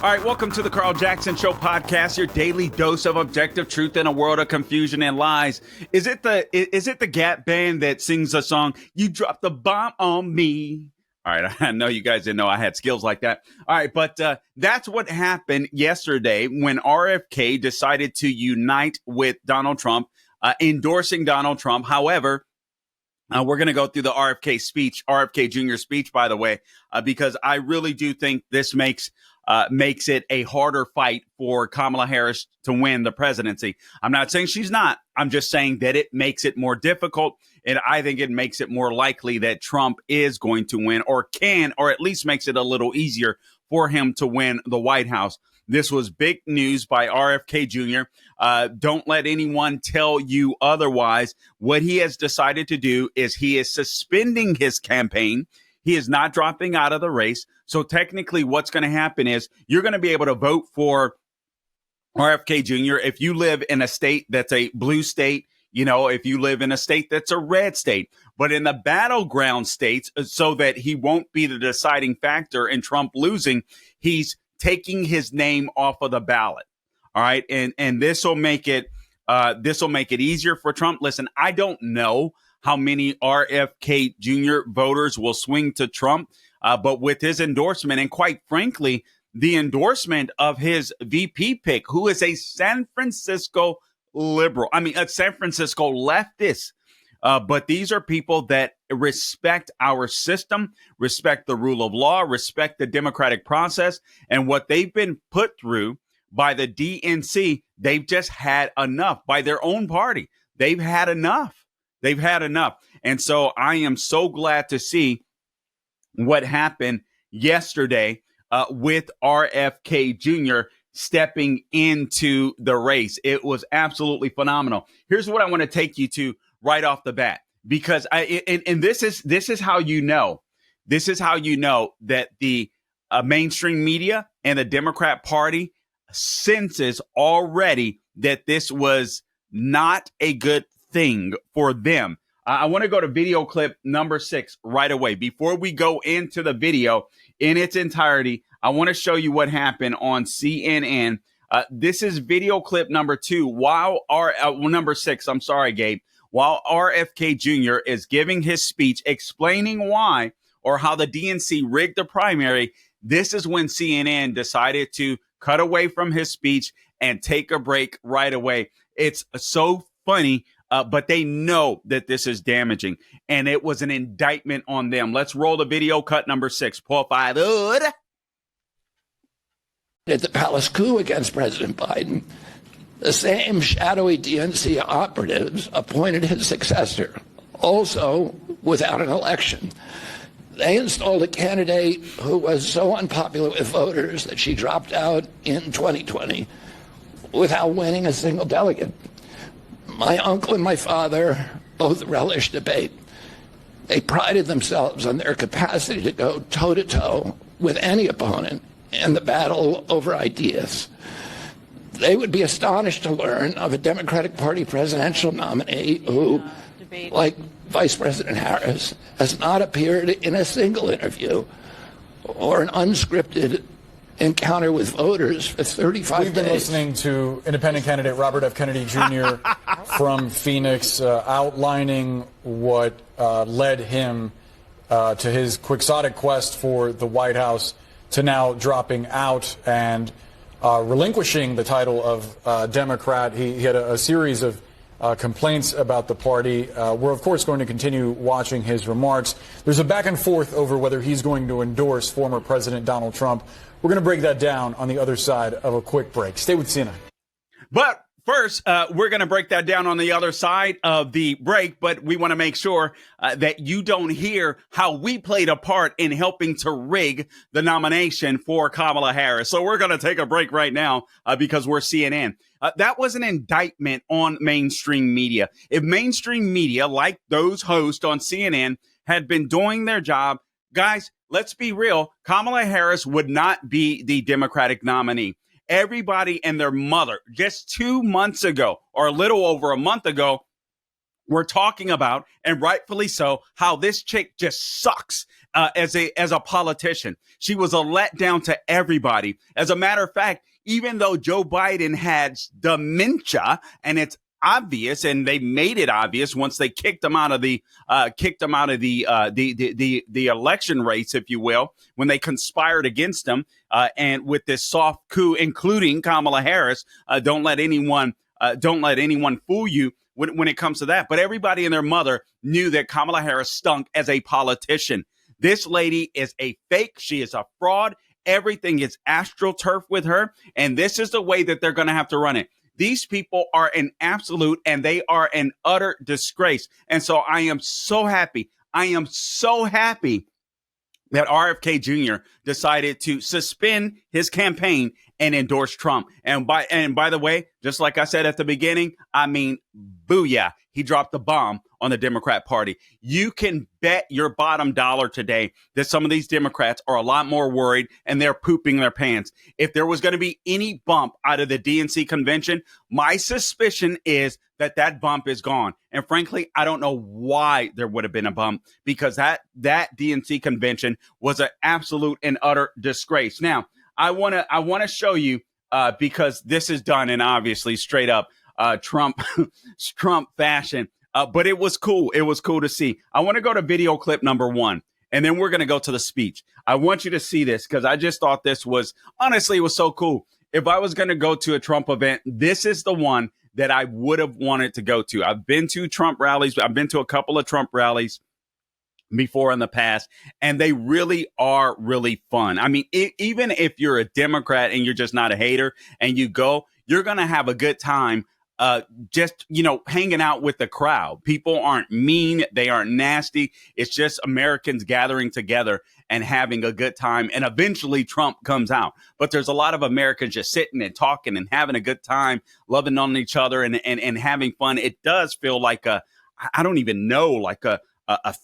All right, welcome to the Carl Jackson Show podcast, your daily dose of objective truth in a world of confusion and lies. Is it the Gap Band that sings a song, "You Dropped the Bomb on Me"? All right, I know you guys didn't know I had skills like that. All right, but that's what happened yesterday when RFK decided to unite with Donald Trump, endorsing Donald Trump. However, we're going to go through the RFK Jr. speech, by the way, because I really do think this makes it a harder fight for Kamala Harris to win the presidency. I'm not saying she's not. I'm just saying that it makes it more difficult. And I think it makes it more likely that Trump is going to win or at least makes it a little easier for him to win the White House. This was big news by RFK Jr. Don't let anyone tell you otherwise. What he has decided to do is he is suspending his campaign. He is not dropping out of the race. So technically what's going to happen is you're going to be able to vote for RFK Jr. if you live in a state that's a blue state, if you live in a state that's a red state. But in the battleground states, so that he won't be the deciding factor in Trump losing, he's taking his name off of the ballot. All right. And this will make it easier for Trump. Listen, I don't know how many RFK Jr. voters will swing to Trump. But with his endorsement, and quite frankly, the endorsement of his VP pick, who is a San Francisco a San Francisco leftist. But these are people that respect our system, respect the rule of law, respect the democratic process. And what they've been put through by the DNC, they've just had enough. By their own party, they've had enough. They've had enough. And so I am so glad to see what happened yesterday with RFK Jr. stepping into the race. It was absolutely phenomenal. Here's what I want to take you to right off the bat, because this is how you know that the mainstream media and the Democrat Party senses already that this was not a good thing for them. I want to go to video clip number 6 right away. Before we go into the video in its entirety, I want to show you what happened on CNN. This is video clip number 2. Number 6. I'm sorry, Gabe. While RFK Jr. is giving his speech explaining why or how the DNC rigged the primary, this is when CNN decided to cut away from his speech and take a break right away. It's so funny. But they know that this is damaging, and it was an indictment on them. Let's roll the video cut number 6. At the palace coup against President Biden, the same shadowy DNC operatives appointed his successor, also without an election. They installed a candidate who was so unpopular with voters that she dropped out in 2020 without winning a single delegate. My uncle and my father both relished debate. They prided themselves on their capacity to go toe-to-toe with any opponent in the battle over ideas. They would be astonished to learn of a Democratic Party presidential nominee who, like Vice President Harris, has not appeared in a single interview or an unscripted encounter with voters for 35 days. We've been listening to independent candidate Robert F. Kennedy Jr. from Phoenix outlining what led him to his quixotic quest for the White House to now dropping out and relinquishing the title of Democrat. He had a series of complaints about the party. We're, of course, going to continue watching his remarks. There's a back and forth over whether he's going to endorse former President Donald Trump. We're going to break that down on the other side of a quick break. Stay with CNN. But first, we're going to break that down on the other side of the break. But we want to make sure that you don't hear how we played a part in helping to rig the nomination for Kamala Harris. So we're going to take a break right now because we're CNN. That was an indictment on mainstream media. If mainstream media, like those hosts on CNN, had been doing their job, guys, let's be real, Kamala Harris would not be the Democratic nominee. Everybody and their mother just 2 months ago, or a little over a month ago, were talking about, and rightfully so, how this chick just sucks. as a politician. She was a letdown to everybody. As a matter of fact, even though Joe Biden had dementia, and it's obvious, and they made it obvious once they kicked him out of the election race, if you will, when they conspired against him, and with this soft coup, including Kamala Harris. Don't let anyone fool you when it comes to that. But everybody and their mother knew that Kamala Harris stunk as a politician. This lady is a fake. She is a fraud. Everything is astroturf with her. And this is the way that they're going to have to run it. These people are an absolute and they are an utter disgrace. And so I am so happy. I am so happy that RFK Jr. decided to suspend his campaign and endorse Trump. And by the way, just like I said at the beginning, I mean, booyah, he dropped the bomb on the Democrat Party. You can bet your bottom dollar today that some of these Democrats are a lot more worried and they're pooping their pants. If there was going to be any bump out of the DNC convention, my suspicion is that bump is gone. And frankly, I don't know why there would have been a bump, because that DNC convention was an absolute and utter disgrace. Now, I want to show you because this is done in obviously straight up Trump fashion. But it was cool. It was cool to see. I want to go to video clip number 1, and then we're going to go to the speech. I want you to see this because I just thought this was, honestly, it was so cool. If I was going to go to a Trump event, this is the one that I would have wanted to go to. I've been to Trump rallies. I've been to a couple of Trump rallies before in the past, and they really are really fun. I mean, even if you're a Democrat and you're just not a hater and you go, you're going to have a good time. Just, hanging out with the crowd. People aren't mean. They aren't nasty. It's just Americans gathering together and having a good time. And eventually Trump comes out. But there's a lot of Americans just sitting and talking and having a good time, loving on each other and having fun. It does feel like I don't even know, like a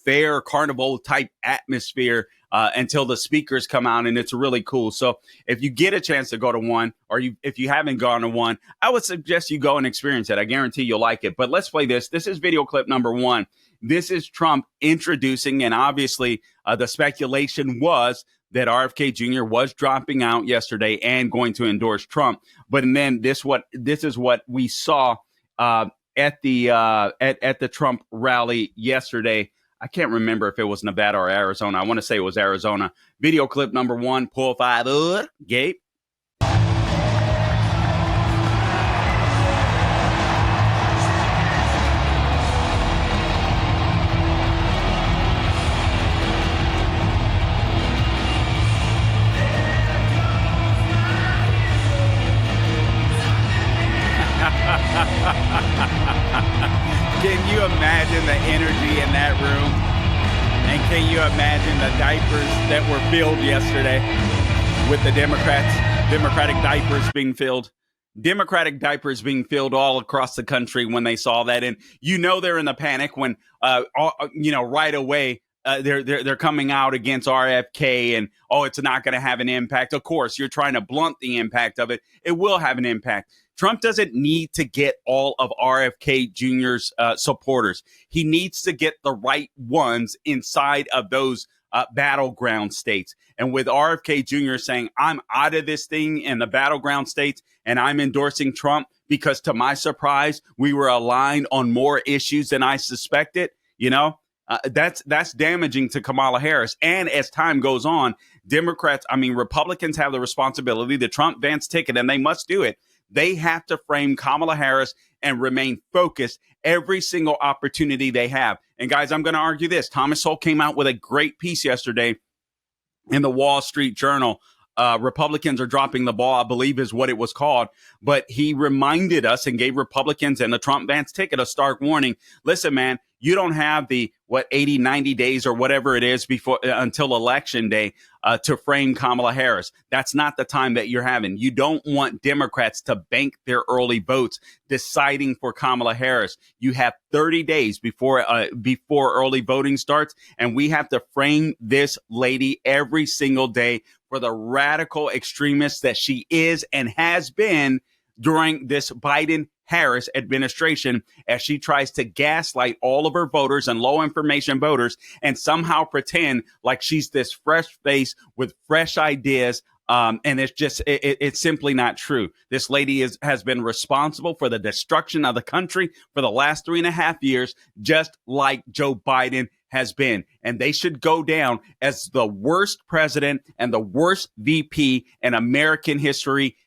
fair carnival type atmosphere until the speakers come out, and it's really cool. So if you get a chance to go to one, or if you haven't gone to one, I would suggest you go and experience it. I guarantee you'll like it. But let's play this. This is video clip number 1. This is Trump introducing, and obviously the speculation was that RFK Jr. was dropping out yesterday and going to endorse Trump. But then this is what we saw at the Trump rally yesterday. I can't remember if it was Nevada or Arizona. I want to say it was Arizona. Video clip number 1, pull 5, Gabe. Can you imagine the energy in that room? And can you imagine the diapers that were filled yesterday with the Democratic diapers being filled? Democratic diapers being filled all across the country when they saw that. And they're in the panic when, right away, they're coming out against RFK and, it's not going to have an impact. Of course, you're trying to blunt the impact of it. It will have an impact. Trump doesn't need to get all of RFK Jr.'s supporters. He needs to get the right ones inside of those battleground states. And with RFK Jr. saying, I'm out of this thing in the battleground states and I'm endorsing Trump because, to my surprise, we were aligned on more issues than I suspected, that's damaging to Kamala Harris. And as time goes on, Republicans have the responsibility, the Trump Vance ticket, and they must do it. They have to frame Kamala Harris and remain focused every single opportunity they have. And guys, I'm going to argue this. Thomas Sowell came out with a great piece yesterday in the Wall Street Journal. Republicans are dropping the ball, I believe is what it was called. But he reminded us and gave Republicans and the Trump Vance ticket a stark warning. Listen, man, you don't have the 80, 90 days or whatever it is until election day to frame Kamala Harris. That's not the time that you're having. You don't want Democrats to bank their early votes deciding for Kamala Harris. You have 30 days before early voting starts, and we have to frame this lady every single day for the radical extremist that she is and has been during this Biden Harris administration as she tries to gaslight all of her voters and low information voters and somehow pretend like she's this fresh face with fresh ideas. And it's just, it's simply not true. This lady has been responsible for the destruction of the country for the last 3.5 years, just like Joe Biden has been. And they should go down as the worst president and the worst VP in American history,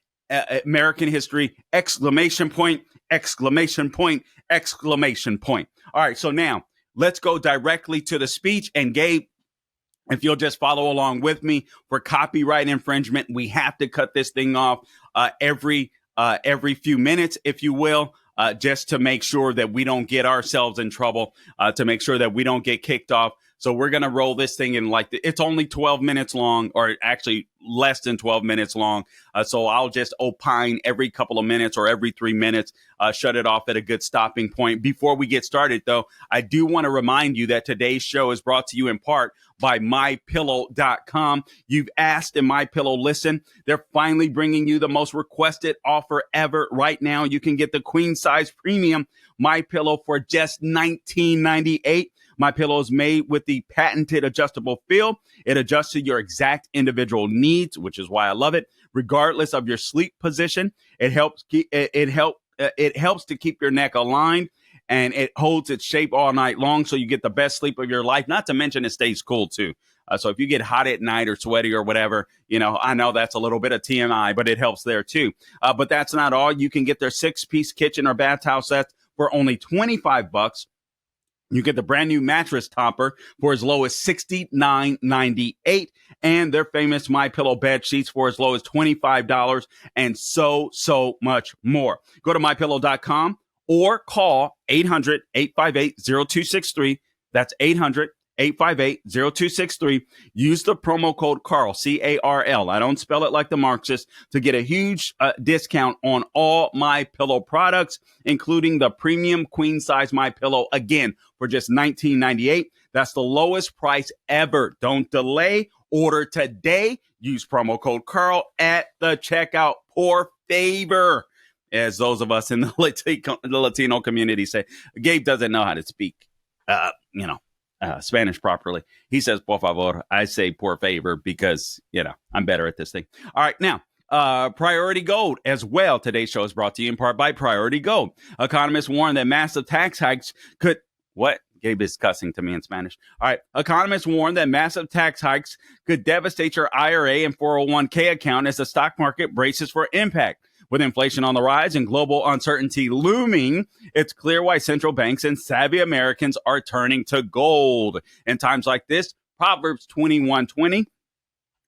exclamation point, exclamation point, exclamation point. All right. So now let's go directly to the speech. And Gabe, if you'll just follow along with me, for copyright infringement, we have to cut this thing off every few minutes, if you will, just to make sure that we don't get ourselves in trouble, to make sure that we don't get kicked off. So we're going to roll this thing in it's only 12 minutes long, or actually less than 12 minutes long. So I'll just opine every couple of minutes or every 3 minutes, shut it off at a good stopping point. Before we get started, though, I do want to remind you that today's show is brought to you in part by MyPillow.com. You've asked and MyPillow listened. They're finally bringing you the most requested offer ever. Right now, you can get the queen size premium MyPillow for just $19.98. MyPillow is made with the patented adjustable feel. It adjusts to your exact individual needs, which is why I love it. Regardless of your sleep position, it helps to keep your neck aligned, and it holds its shape all night long, so you get the best sleep of your life. Not to mention, it stays cool too. So if you get hot at night or sweaty or whatever, I know that's a little bit of TMI, but it helps there too. But that's not all. You can get their 6-piece kitchen or bath towel sets for only $25. You get the brand new mattress topper for as low as $69.98, and their famous MyPillow bed sheets for as low as $25, and so much more. Go to MyPillow.com or call 800-858-0263. That's 800-858-0263. Use the promo code Carl, C-A-R-L. I don't spell it like the Marxists, to get a huge discount on all MyPillow products, including the premium queen size MyPillow, again, for just $19.98. That's the lowest price ever. Don't delay. Order today. Use promo code Carl at the checkout. Por favor, as those of us in the Latino community say. Gabe doesn't know how to speak, Spanish properly. He says, por favor. I say por favor because, I'm better at this thing. All right. Now, Priority Gold as well. Today's show is brought to you in part by Priority Gold. Economists warn that massive tax hikes could... What? Gabe is cussing to me in Spanish. All right. Economists warn that massive tax hikes could devastate your IRA and 401k account as the stock market braces for impact. With inflation on the rise and global uncertainty looming, it's clear why central banks and savvy Americans are turning to gold. In times like this, Proverbs 21:20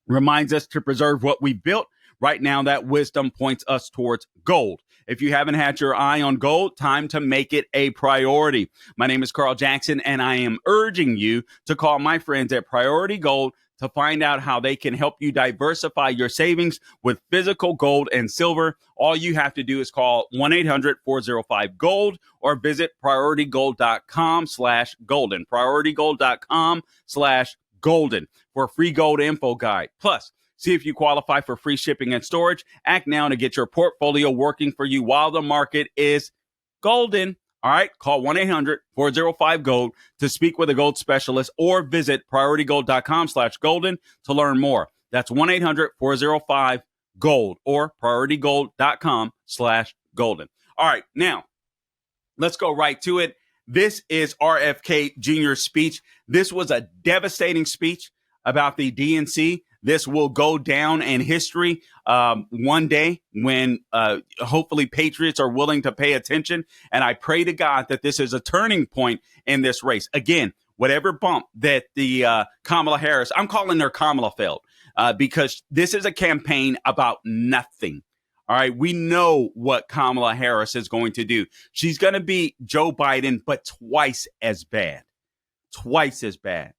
reminds us to preserve what we built. Right now, that wisdom points us towards gold. If you haven't had your eye on gold, time to make it a priority. My name is Carl Jackson, and I am urging you to call my friends at Priority Gold to find out how they can help you diversify your savings with physical gold and silver. All you have to do is call 1-800-405-GOLD or visit prioritygold.com/golden. prioritygold.com/golden for a free gold info guide. Plus, see if you qualify for free shipping and storage. Act now to get your portfolio working for you while the market is golden. All right, call 1-800-405-GOLD to speak with a gold specialist or visit prioritygold.com/golden to learn more. That's 1-800-405-GOLD or prioritygold.com/golden. All right, now let's go right to it. This is RFK Jr.'s speech. This was a devastating speech about the DNC. This will go down in history one day when hopefully patriots are willing to pay attention. And I pray to God that this is a turning point in this race. Again, whatever bump that the Kamala Harris, I'm calling her Kamala failed because this is a campaign about nothing. All right. We know what Kamala Harris is going to do. She's going to be Joe Biden, but twice as bad. Twice as bad.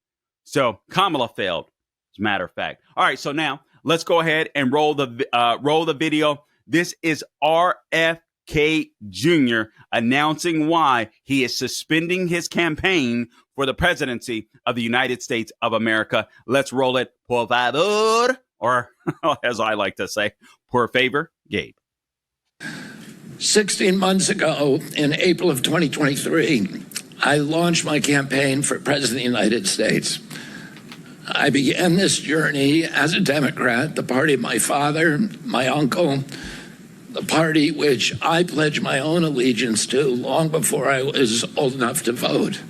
So Kamala failed. As a matter of fact. All right, so now let's go ahead and roll the video. This is RFK Jr. announcing why he is suspending his campaign for the presidency of the United States of America. Let's roll it, por favor, or as I like to say, por favor, Gabe. 16 months ago, in April of 2023, I launched my campaign for President of the United States. I began this journey as a Democrat, the party of my father, my uncle, the party which I pledged my own allegiance to long before I was old enough to vote.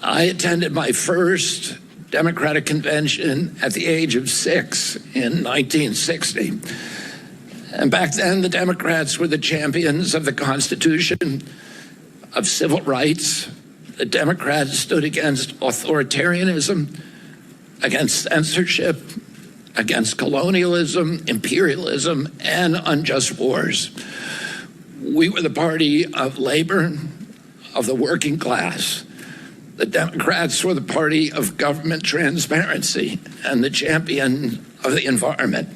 I attended my first Democratic convention at the age of 6 in 1960. And back then, the Democrats were the champions of the Constitution, of civil rights. The Democrats stood against authoritarianism, against censorship, against colonialism, imperialism, and unjust wars. We were the party of labor, of the working class. The Democrats were the party of government transparency and the champion of the environment.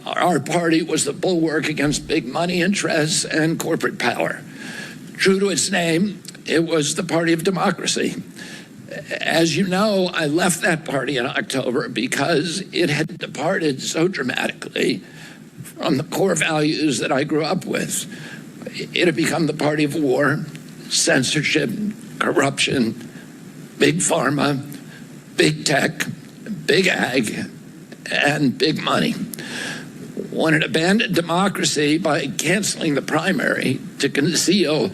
Our party was the bulwark against big money interests and corporate power. True to its name, it was the party of democracy. As you know, I left that party in October because it had departed so dramatically from the core values that I grew up with. It had become the party of war, censorship, corruption, big pharma, big tech, big ag, and big money. When it abandoned democracy by canceling the primary to conceal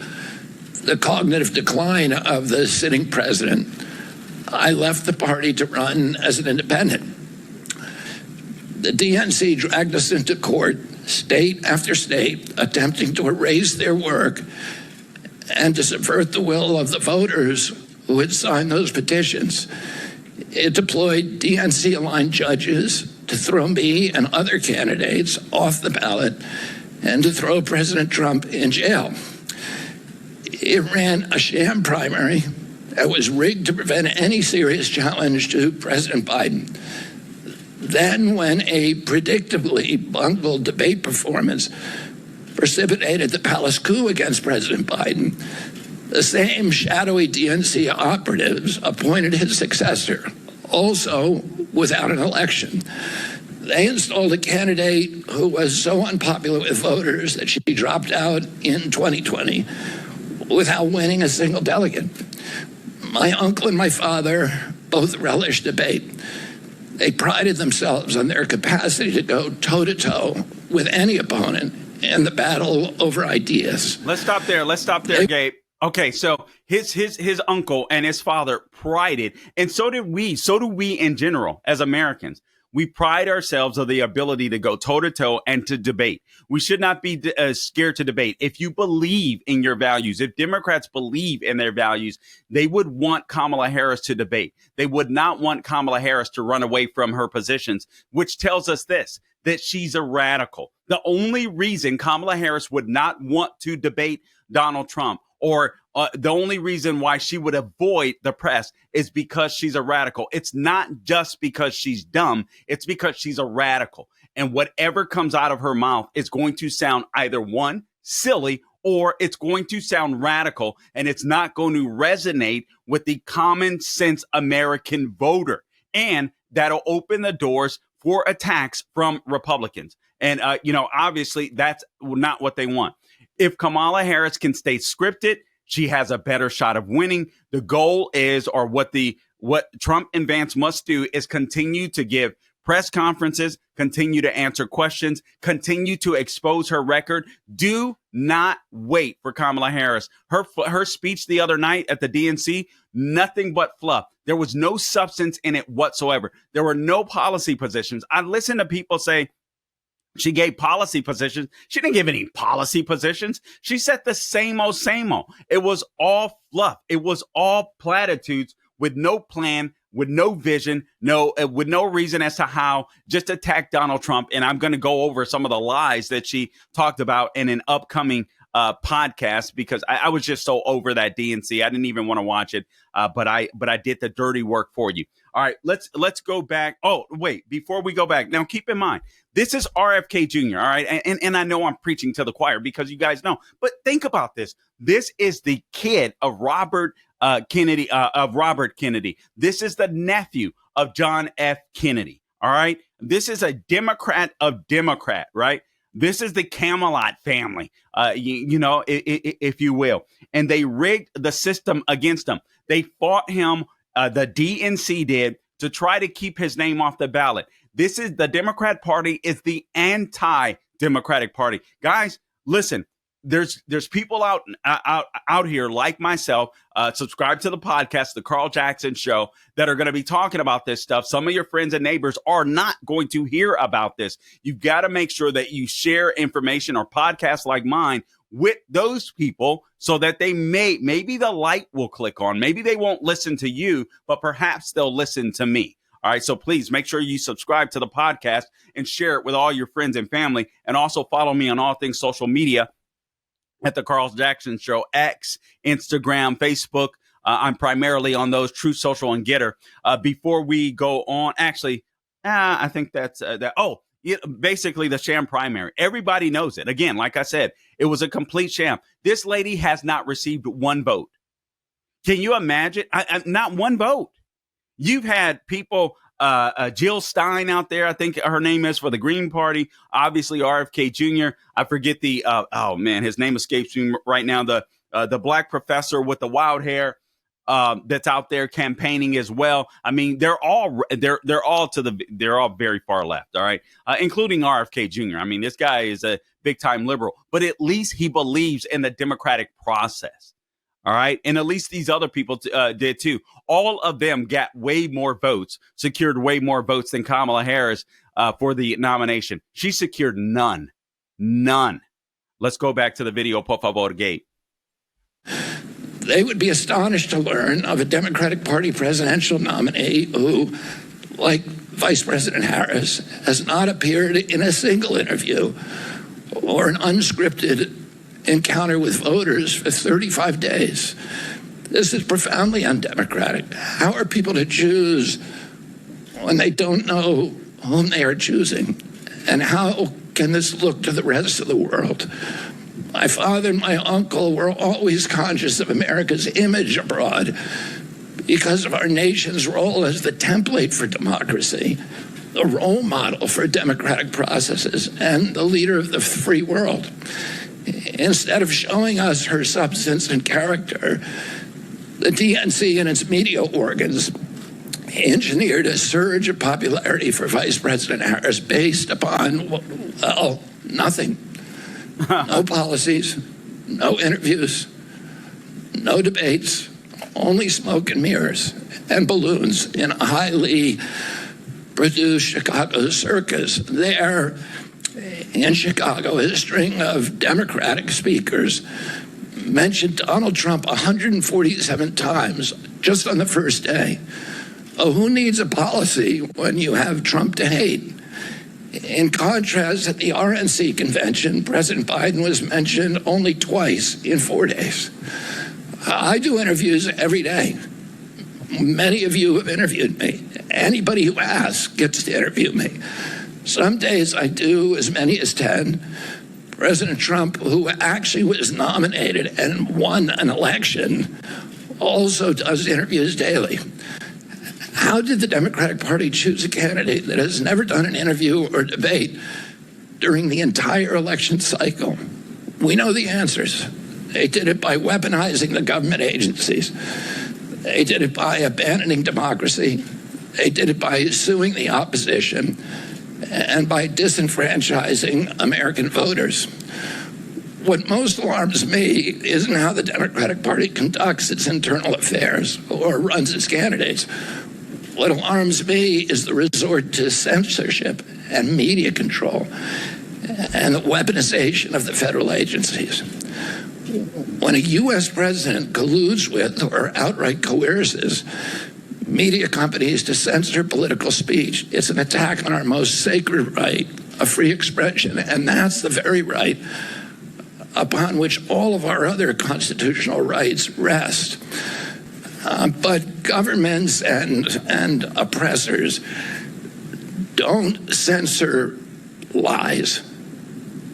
the cognitive decline of the sitting president, I left the party to run as an independent. The DNC dragged us into court, state after state, attempting to erase their work and to subvert the will of the voters who had signed those petitions. It deployed DNC-aligned judges to throw me and other candidates off the ballot and to throw President Trump in jail. It ran a sham primary that was rigged to prevent any serious challenge to President Biden. Then, when a predictably bungled debate performance precipitated the palace coup against President Biden, the same shadowy DNC operatives appointed his successor, also without an election. They installed a candidate who was so unpopular with voters that she dropped out in 2020 without winning a single delegate. My uncle and my father both relished debate. They prided themselves on their capacity to go toe-to-toe with any opponent in the battle over ideas. Let's stop there, Gabe. Okay, so his uncle and his father prided, and so do we in general as Americans. We pride ourselves of the ability to go toe-to-toe and to debate. We should not be scared to debate. If you believe in your values, if Democrats believe in their values, they would want Kamala Harris to debate. They would not want Kamala Harris to run away from her positions, which tells us this, that she's a radical. The only reason Kamala Harris would not want to debate Donald Trump, or the only reason why she would avoid the press, is because she's a radical. It's not just because she's dumb. It's because she's a radical. And whatever comes out of her mouth is going to sound either one, silly, or it's going to sound radical, and it's not going to resonate with the common sense American voter. And that'll open the doors for attacks from Republicans. And, obviously that's not what they want. If Kamala Harris can stay scripted, she has a better shot of winning. The goal is, or what Trump and Vance must do, is continue to give press conferences, continue to answer questions, continue to expose her record. Do not wait for Kamala Harris. Her speech the other night at the DNC, nothing but fluff. There was no substance in it whatsoever. There were no policy positions. I listened to people say, she gave policy positions. She didn't give any policy positions. She said the same old, same old. It was all fluff. It was all platitudes with no plan, with no vision, with no reason as to how, just attack Donald Trump. And I'm going to go over some of the lies that she talked about in an upcoming podcast, because I was just so over that DNC. I didn't even want to watch it, but I did the dirty work for you. All right, let's go back. Oh, wait, before we go back, now keep in mind, this is RFK Jr., all right? And I know I'm preaching to the choir because you guys know, but think about this. This is the kid of Robert Kennedy. This is the nephew of John F. Kennedy, all right? This is a Democrat of Democrat, right? This is the Camelot family, if you will. And they rigged the system against him. They fought him, the DNC did, to try to keep his name off the ballot. The Democrat Party is the anti-Democratic Party. Guys, listen. There's people out here like myself, subscribe to the podcast, The Carl Jackson Show, that are going to be talking about this stuff. Some of your friends and neighbors are not going to hear about this. You've got to make sure that you share information or podcasts like mine with those people so that maybe the light will click on. Maybe they won't listen to you, but perhaps they'll listen to me. All right. So please make sure you subscribe to the podcast and share it with all your friends and family. And also follow me on all things social media at the Carl Jackson Show, X, Instagram, Facebook. I'm primarily on those, Truth Social and Getter. Before we go on, actually, I think that's that. Oh, basically the sham primary. Everybody knows it. Again, like I said, it was a complete sham. This lady has not received one vote. Can you imagine? Not one vote. You've had people, Jill Stein out there, I think her name is, for the Green Party. Obviously, RFK Jr. I forget his name escapes me right now. The black professor with the wild hair that's out there campaigning as well. I mean, they're all very far left. All right, including RFK Jr. I mean, this guy is a big time liberal, but at least he believes in the democratic process. All right. And at least these other people did too. All of them got way more votes, secured way more votes than Kamala Harris for the nomination. She secured none. Let's go back to the video, por favor, Gabe. They would be astonished to learn of a Democratic Party presidential nominee who, like Vice President Harris, has not appeared in a single interview or an unscripted encounter with voters for 35 days. This is profoundly undemocratic. How are people to choose when they don't know whom they are choosing? And how can this look to the rest of the world? My father and my uncle were always conscious of America's image abroad because of our nation's role as the template for democracy, the role model for democratic processes, and the leader of the free world. Instead of showing us her substance and character, the DNC and its media organs engineered a surge of popularity for Vice President Harris based upon, well, nothing. No policies, no interviews, no debates, only smoke and mirrors and balloons in a highly produced Chicago circus. There in Chicago, a string of Democratic speakers mentioned Donald Trump 147 times just on the first day. Oh, who needs a policy when you have Trump to hate? In contrast, at the RNC convention, President Biden was mentioned only twice in 4 days. I do interviews every day. Many of you have interviewed me. Anybody who asks gets to interview me. Some days I do as many as 10. President Trump, who actually was nominated and won an election, also does interviews daily. How did the Democratic Party choose a candidate that has never done an interview or debate during the entire election cycle? We know the answers. They did it by weaponizing the government agencies. They did it by abandoning democracy. They did it by suing the opposition and by disenfranchising American voters. What most alarms me isn't how the Democratic Party conducts its internal affairs or runs its candidates. What alarms me is the resort to censorship and media control and the weaponization of the federal agencies. When a U.S. president colludes with or outright coerces media companies to censor political speech, it's an attack on our most sacred right of free expression, and that's the very right upon which all of our other constitutional rights rest. But governments and oppressors don't censor lies.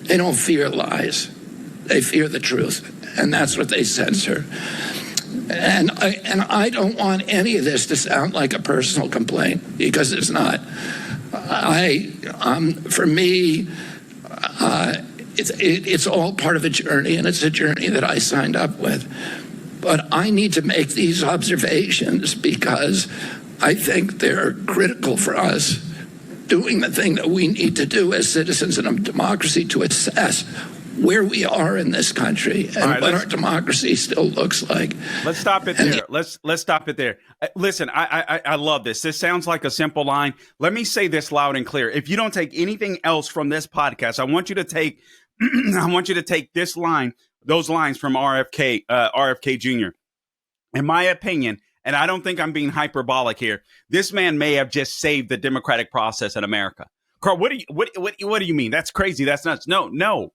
They don't fear lies. They fear the truth, and that's what they censor. And I don't want any of this to sound like a personal complaint, because it's not. For me, It's all part of a journey, and it's a journey that I signed up with. But I need to make these observations because I think they're critical for us doing the thing that we need to do as citizens in a democracy to assess where we are in this country and what our democracy still looks like. Let's stop it there. Let's stop it there. Listen, I love this. This sounds like a simple line. Let me say this loud and clear. If you don't take anything else from this podcast, I want you to take this line, those lines from RFK Jr. In my opinion, and I don't think I'm being hyperbolic here, this man may have just saved the democratic process in America. Carl, what do you mean? That's crazy. That's nuts. No.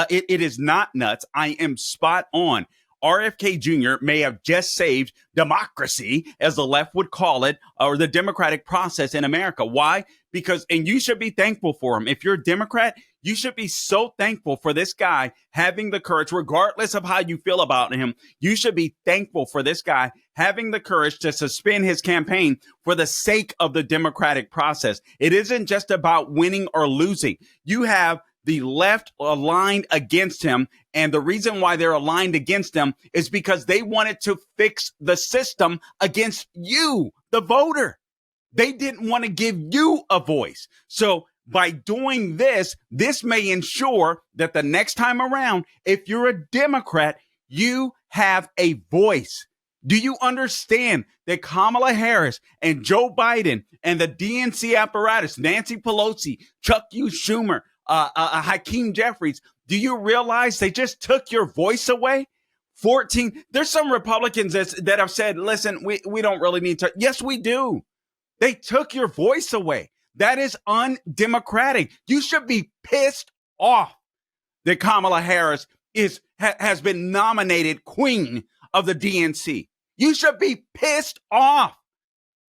It is not nuts. I am spot on. RFK Jr. may have just saved democracy, as the left would call it, or the democratic process in America. Why? Because, and you should be thankful for him. If you're a Democrat, you should be so thankful for this guy having the courage, regardless of how you feel about him. You should be thankful for this guy having the courage to suspend his campaign for the sake of the democratic process. It isn't just about winning or losing. You have the left aligned against him. And the reason why they're aligned against him is because they wanted to fix the system against you, the voter. They didn't want to give you a voice. So by doing this, this may ensure that the next time around, if you're a Democrat, you have a voice. Do you understand that Kamala Harris and Joe Biden and the DNC apparatus, Nancy Pelosi, Chuck Schumer, Hakeem Jeffries, do you realize they just took your voice away? 14. There's some Republicans that have said, listen, we don't really need to. Yes, we do. They took your voice away. That is undemocratic. You should be pissed off that Kamala Harris has been nominated queen of the DNC. You should be pissed off.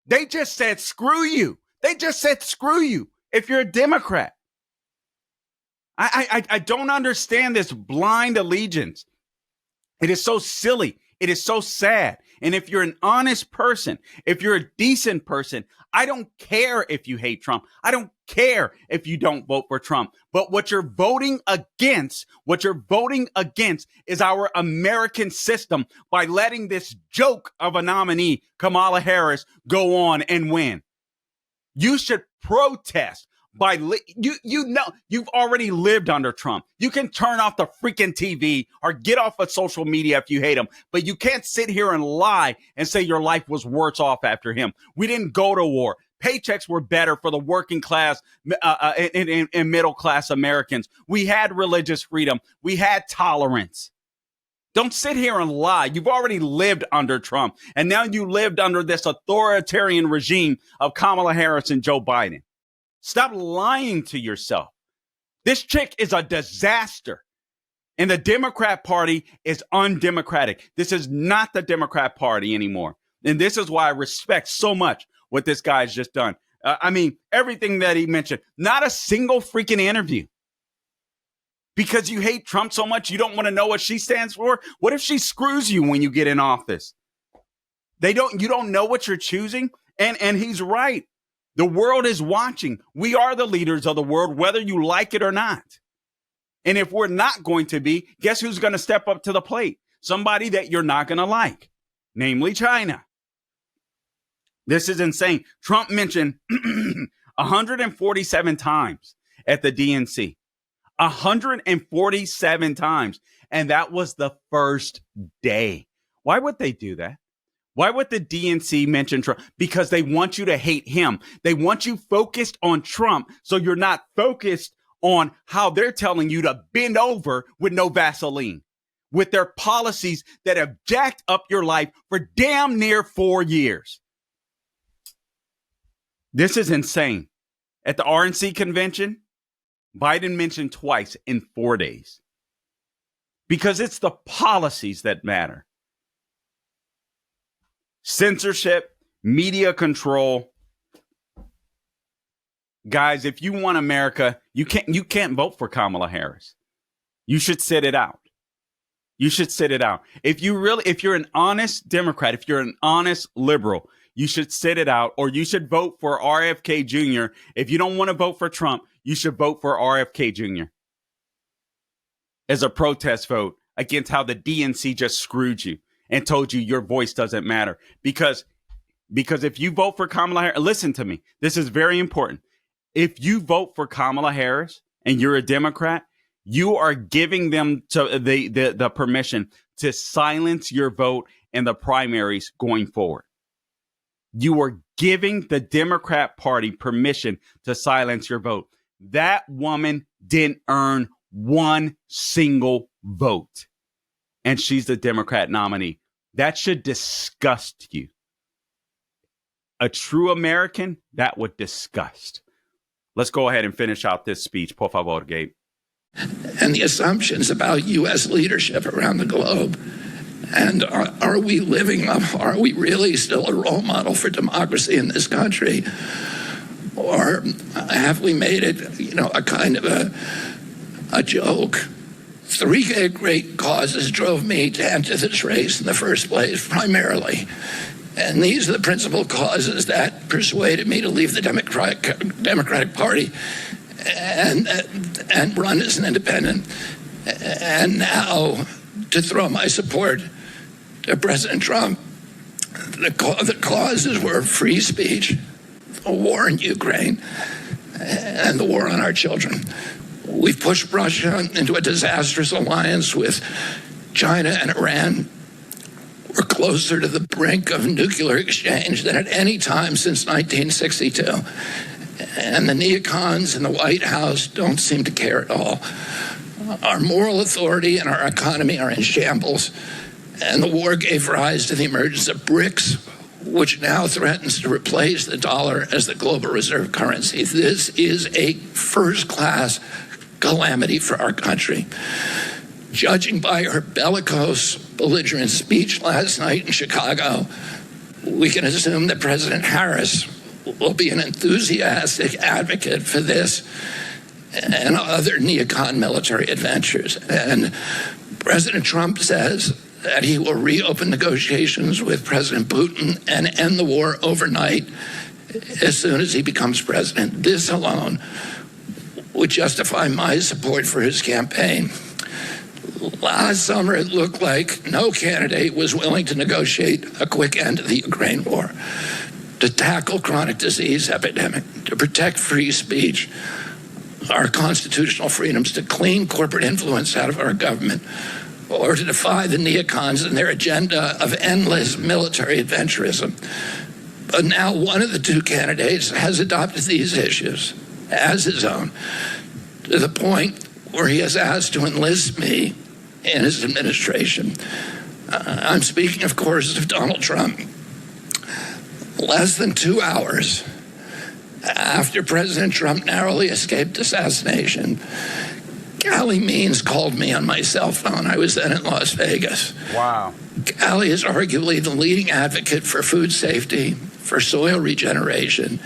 They just said, screw you. They just said, screw you if you're a Democrat. I don't understand this blind allegiance. It is so silly. It is so sad. And if you're an honest person, if you're a decent person, I don't care if you hate Trump. I don't care if you don't vote for Trump. But what you're voting against is our American system by letting this joke of a nominee, Kamala Harris, go on and win. You should protest. You've already lived under Trump. You can turn off the freaking TV or get off of social media if you hate him, but you can't sit here and lie and say your life was worse off after him. We didn't go to war. Paychecks were better for the working class and middle class Americans. We had religious freedom. We had tolerance. Don't sit here and lie. You've already lived under Trump, and now you lived under this authoritarian regime of Kamala Harris and Joe Biden. Stop lying to yourself. This chick is a disaster. And the Democrat Party is undemocratic. This is not the Democrat Party anymore. And this is why I respect so much what this guy's just done. Everything that he mentioned, not a single freaking interview. Because you hate Trump so much, you don't want to know what she stands for? What if she screws you when you get in office? You don't know what you're choosing? And he's right. The world is watching. We are the leaders of the world, whether you like it or not. And if we're not going to be, guess who's going to step up to the plate? Somebody that you're not going to like, namely China. This is insane. Trump mentioned 147 times at the DNC. 147 times. And that was the first day. Why would they do that? Why would the DNC mention Trump? Because they want you to hate him. They want you focused on Trump, so you're not focused on how they're telling you to bend over with no Vaseline, with their policies that have jacked up your life for damn near 4 years. This is insane. At the RNC convention, Biden mentioned twice in 4 days. Because it's the policies that matter. Censorship, media control. Guys, if you want America, you can't vote for Kamala Harris. You should sit it out. You should sit it out. If you're an honest Democrat, if you're an honest liberal, you should sit it out, or you should vote for RFK Jr. If you don't want to vote for Trump, you should vote for RFK Jr. as a protest vote against how the DNC just screwed you and told you your voice doesn't matter. Because if you vote for Kamala Harris, listen to me, this is very important. If you vote for Kamala Harris and you're a Democrat, you are giving them to the permission to silence your vote in the primaries going forward. You are giving the Democrat Party permission to silence your vote. That woman didn't earn one single vote, and she's the Democrat nominee. That should disgust you. A true American, that would disgust. Let's go ahead and finish out this speech. Por favor, Gabe. And the assumptions about U.S. leadership around the globe. And are we living up? Are we really still a role model for democracy in this country? Or have we made it, a kind of a joke? Three great causes drove me to enter this race in the first place, primarily. And these are the principal causes that persuaded me to leave the Democratic Party and run as an independent. And now to throw my support to President Trump. The causes were free speech, the war in Ukraine, and the war on our children. We've pushed Russia into a disastrous alliance with China and Iran. We're closer to the brink of nuclear exchange than at any time since 1962. And the neocons in the White House don't seem to care at all. Our moral authority and our economy are in shambles. And the war gave rise to the emergence of BRICS, which now threatens to replace the dollar as the global reserve currency. This is a first-class calamity for our country. Judging by her bellicose, belligerent speech last night in Chicago, we can assume that President Harris will be an enthusiastic advocate for this and other neocon military adventures. And President Trump says that he will reopen negotiations with President Putin and end the war overnight as soon as he becomes president. This alone would justify my support for his campaign. Last summer, it looked like no candidate was willing to negotiate a quick end to the Ukraine war, to tackle chronic disease epidemic, to protect free speech, our constitutional freedoms, to clean corporate influence out of our government, or to defy the neocons and their agenda of endless military adventurism. But now one of the two candidates has adopted these issues as his own, to the point where he has asked to enlist me in his administration. I'm speaking, of course, of Donald Trump. Less than 2 hours after President Trump narrowly escaped assassination, Callie Means called me on my cell phone. I was then in Las Vegas. Wow. Callie is arguably the leading advocate for food safety, for soil regeneration,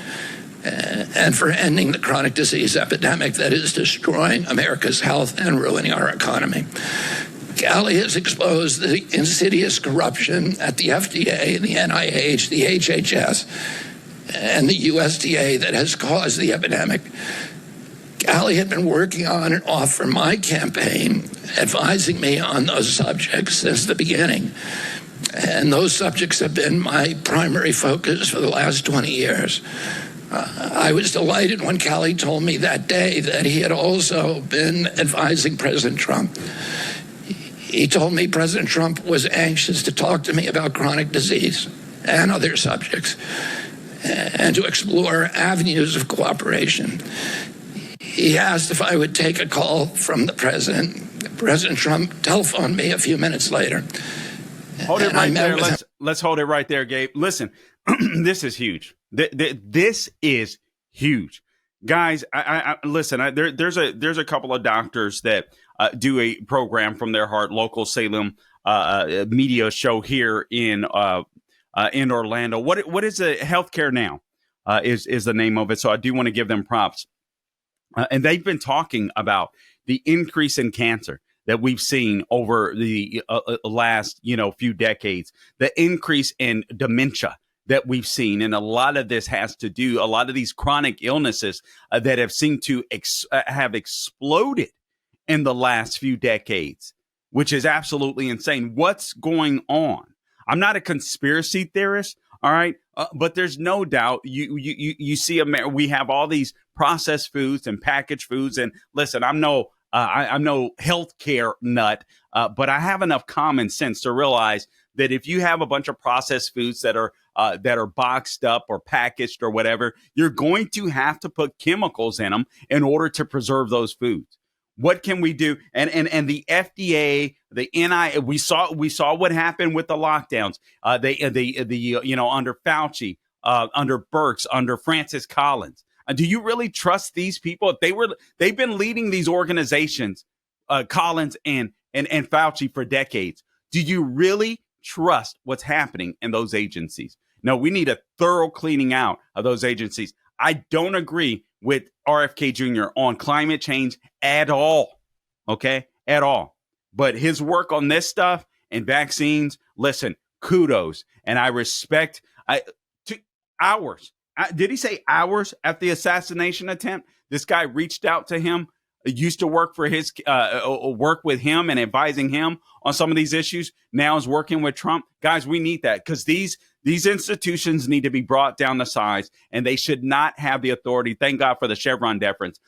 and for ending the chronic disease epidemic that is destroying America's health and ruining our economy. Callie has exposed the insidious corruption at the FDA, the NIH, the HHS, and the USDA that has caused the epidemic. Callie had been working on and off for my campaign, advising me on those subjects since the beginning. And those subjects have been my primary focus for the last 20 years. I was delighted when Callie told me that day that he had also been advising President Trump. He told me President Trump was anxious to talk to me about chronic disease and other subjects and to explore avenues of cooperation. He asked if I would take a call from the president. President Trump telephoned me a few minutes later. Hold it right there. Let's hold it right there, Gabe. Listen, this is huge. This is huge, guys. Listen. There's a couple of doctors that do a program from their heart, local Salem media show here in Orlando. What is the Healthcare Now is the name of it. So I do want to give them props. And they've been talking about the increase in cancer that we've seen over the last, few decades, the increase in dementia that we've seen. And a lot of this has to do, a lot of these chronic illnesses that have seemed to have exploded in the last few decades, which is absolutely insane. What's going on? I'm not a conspiracy theorist, all right, but there's no doubt you see we have all these processed foods and packaged foods, and listen, I'm no healthcare nut, but I have enough common sense to realize that if you have a bunch of processed foods that are boxed up or packaged or whatever, you're going to have to put chemicals in them in order to preserve those foods. What can we do? And the FDA, the NI, we saw what happened with the lockdowns. Under Fauci, under Birx, under Francis Collins. Do you really trust these people? They've been leading these organizations, Collins and Fauci, for decades. Do you really trust what's happening in those agencies? No, we need a thorough cleaning out of those agencies. I don't agree with RFK Jr. on climate change at all. Okay, at all. But his work on this stuff and vaccines, listen, kudos, and I respect. Hours. Did he say hours after the assassination attempt? This guy reached out to him, used to work for his work with him and advising him on some of these issues. Now is working with Trump. Guys, we need that, because these institutions need to be brought down to size, and they should not have the authority. Thank God for the Chevron deference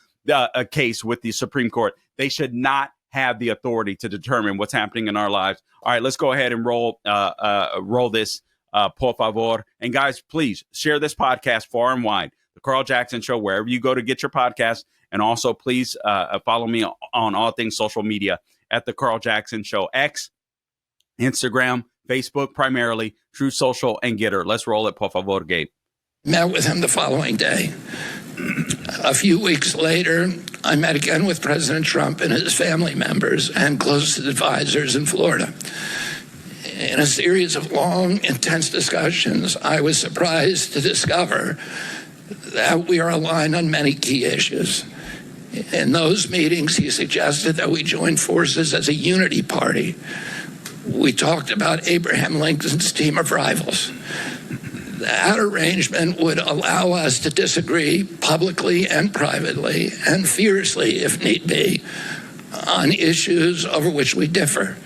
case with the Supreme Court. They should not have the authority to determine what's happening in our lives. All right, let's go ahead and roll this. Por favor. And guys, please share this podcast far and wide. The Carl Jackson Show, wherever you go to get your podcast. And also, please follow me on all things social media at The Carl Jackson Show. X, Instagram, Facebook, primarily, True Social, and Getter. Let's roll it, por favor, Gabe. Met with him the following day. A few weeks later, I met again with President Trump and his family members and closest advisors in Florida. In a series of long, intense discussions, I was surprised to discover that we are aligned on many key issues. In those meetings, he suggested that we join forces as a unity party. We talked about Abraham Lincoln's team of rivals. That arrangement would allow us to disagree publicly and privately, and fiercely if need be, on issues over which we differ,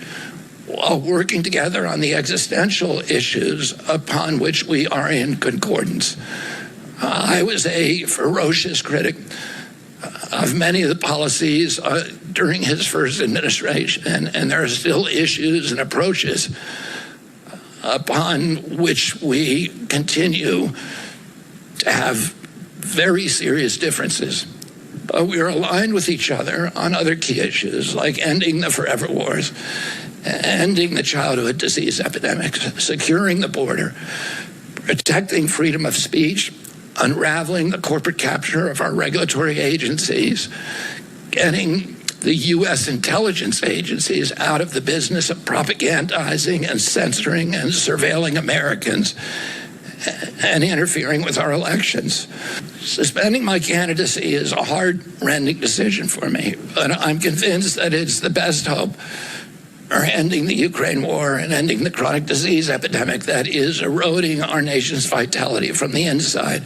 while working together on the existential issues upon which we are in concordance. I was a ferocious critic of many of the policies during his first administration, and there are still issues and approaches upon which we continue to have very serious differences. But we are aligned with each other on other key issues, like ending the forever wars, ending the childhood disease epidemics, securing the border, protecting freedom of speech, unraveling the corporate capture of our regulatory agencies, getting the U.S. intelligence agencies out of the business of propagandizing and censoring and surveilling Americans and interfering with our elections. Suspending my candidacy is a heart-rending decision for me, but I'm convinced that it's the best hope for ending the Ukraine war and ending the chronic disease epidemic that is eroding our nation's vitality from the inside,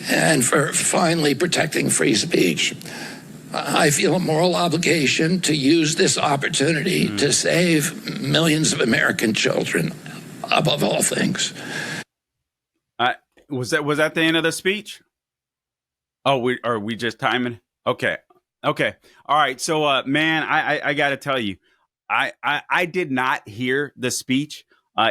and for finally protecting free speech. I feel a moral obligation to use this opportunity to save millions of American children, above all things. Was that the end of the speech? Oh, we just timing? Okay. All right. So, man, I got to tell you, I did not hear the speech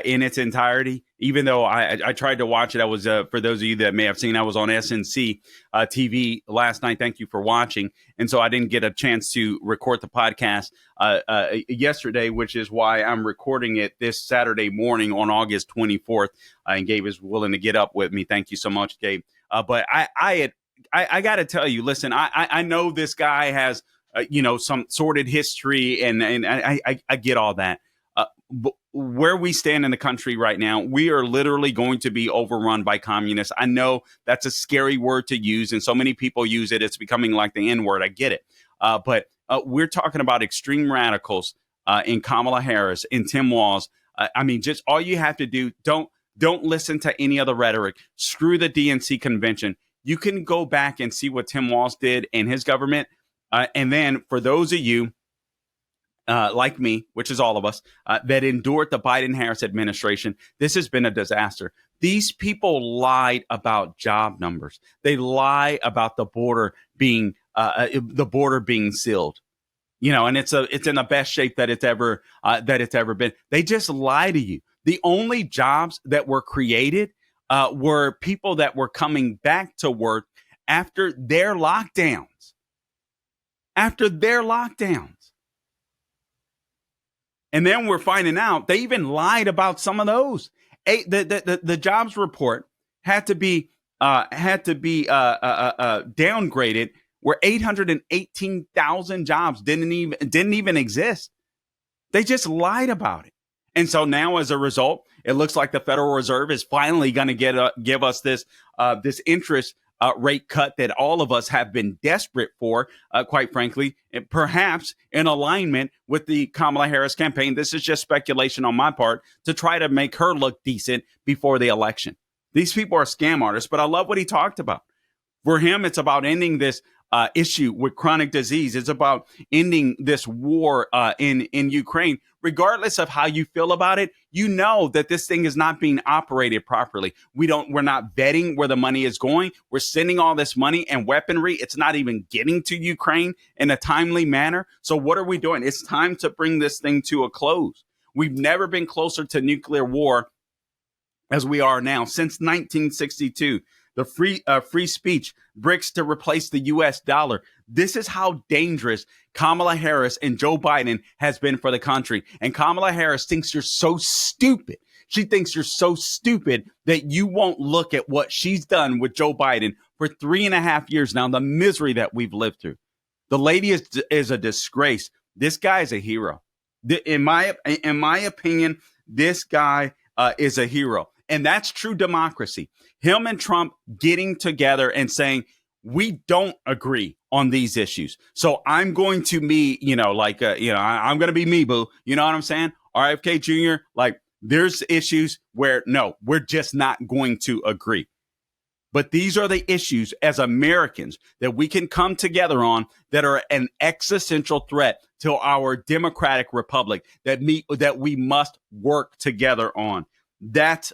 in its entirety, even though I tried to watch it. I was, for those of you that may have seen, I was on SNC TV last night. Thank you for watching. And so I didn't get a chance to record the podcast yesterday, which is why I'm recording it this Saturday morning on August 24th. And Gabe is willing to get up with me. Thank you so much, Gabe. But I got to tell you, listen, I know this guy has, some sordid history, and I get all that. But where we stand in the country right now, we are literally going to be overrun by communists. I know that's a scary word to use, and so many people use it. It's becoming like the N-word. I get it. But we're talking about extreme radicals in Kamala Harris, in Tim Walz. Just all you have to do, don't listen to any other rhetoric. Screw the DNC convention. You can go back and see what Tim Walz did in his government. And then for those of you like me, which is all of us, that endured the Biden-Harris administration, this has been a disaster. These people lied about job numbers. They lie about the border being sealed. And it's in the best shape that it's ever been. They just lie to you. The only jobs that were created were people that were coming back to work after their lockdowns. And then we're finding out they even lied about some of those. The jobs report had to be downgraded, where 818,000 jobs didn't even exist. They just lied about it. And so now, as a result, it looks like the Federal Reserve is finally going to give us this interest rate cut that all of us have been desperate for, quite frankly, and perhaps in alignment with the Kamala Harris campaign. This is just speculation on my part to try to make her look decent before the election. These people are scam artists, but I love what he talked about. For him, it's about ending this issue with chronic disease. It's about ending this war in Ukraine. Regardless of how you feel about it, you know that this thing is not being operated properly. We're not vetting where the money is going. We're sending all this money and weaponry. It's not even getting to Ukraine in a timely manner. So what are we doing? It's time to bring this thing to a close. We've never been closer to nuclear war as we are now since 1962. The free speech bricks to replace the U.S. dollar. This is how dangerous Kamala Harris and Joe Biden has been for the country. And Kamala Harris thinks you're so stupid. She thinks you're so stupid that you won't look at what she's done with Joe Biden for 3.5 years now, the misery that we've lived through. The lady is a disgrace. This guy is a hero. In my opinion, this guy is a hero. And that's true democracy. Him and Trump getting together and saying, we don't agree on these issues. So I'm going to be, I'm going to be me, boo. You know what I'm saying? RFK Jr., there's issues where, no, we're just not going to agree. But these are the issues as Americans that we can come together on that are an existential threat to our democratic republic that we must work together on. That's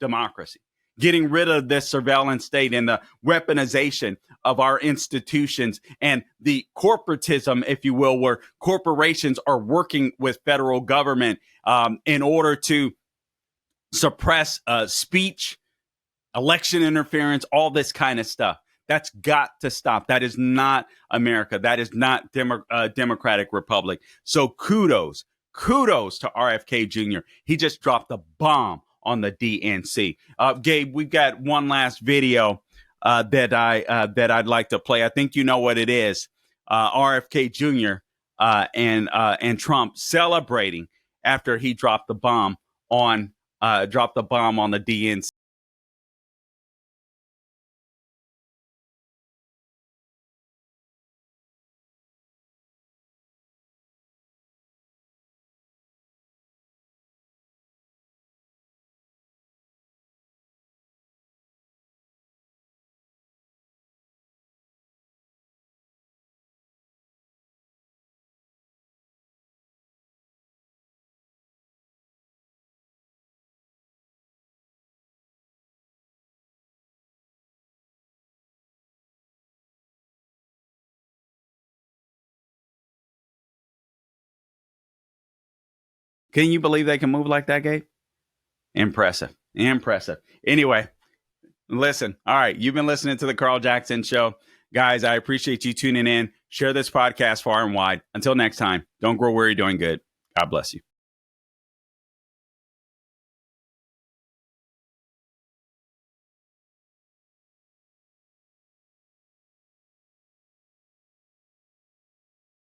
democracy. Getting rid of this surveillance state and the weaponization of our institutions and the corporatism, if you will, where corporations are working with federal government in order to suppress speech, election interference, all this kind of stuff. That's got to stop. That is not America. That is not democratic republic. So kudos to RFK Jr. He just dropped a bomb on the DNC. Gabe, we've got one last video that I'd like to play. I think you know what it is. RFK Jr. and Trump celebrating after he dropped the bomb on the DNC. Can you believe they can move like that, Gabe? Impressive. Anyway, listen. All right. You've been listening to the Carl Jackson Show. Guys, I appreciate you tuning in. Share this podcast far and wide. Until next time, don't grow weary doing good. God bless you.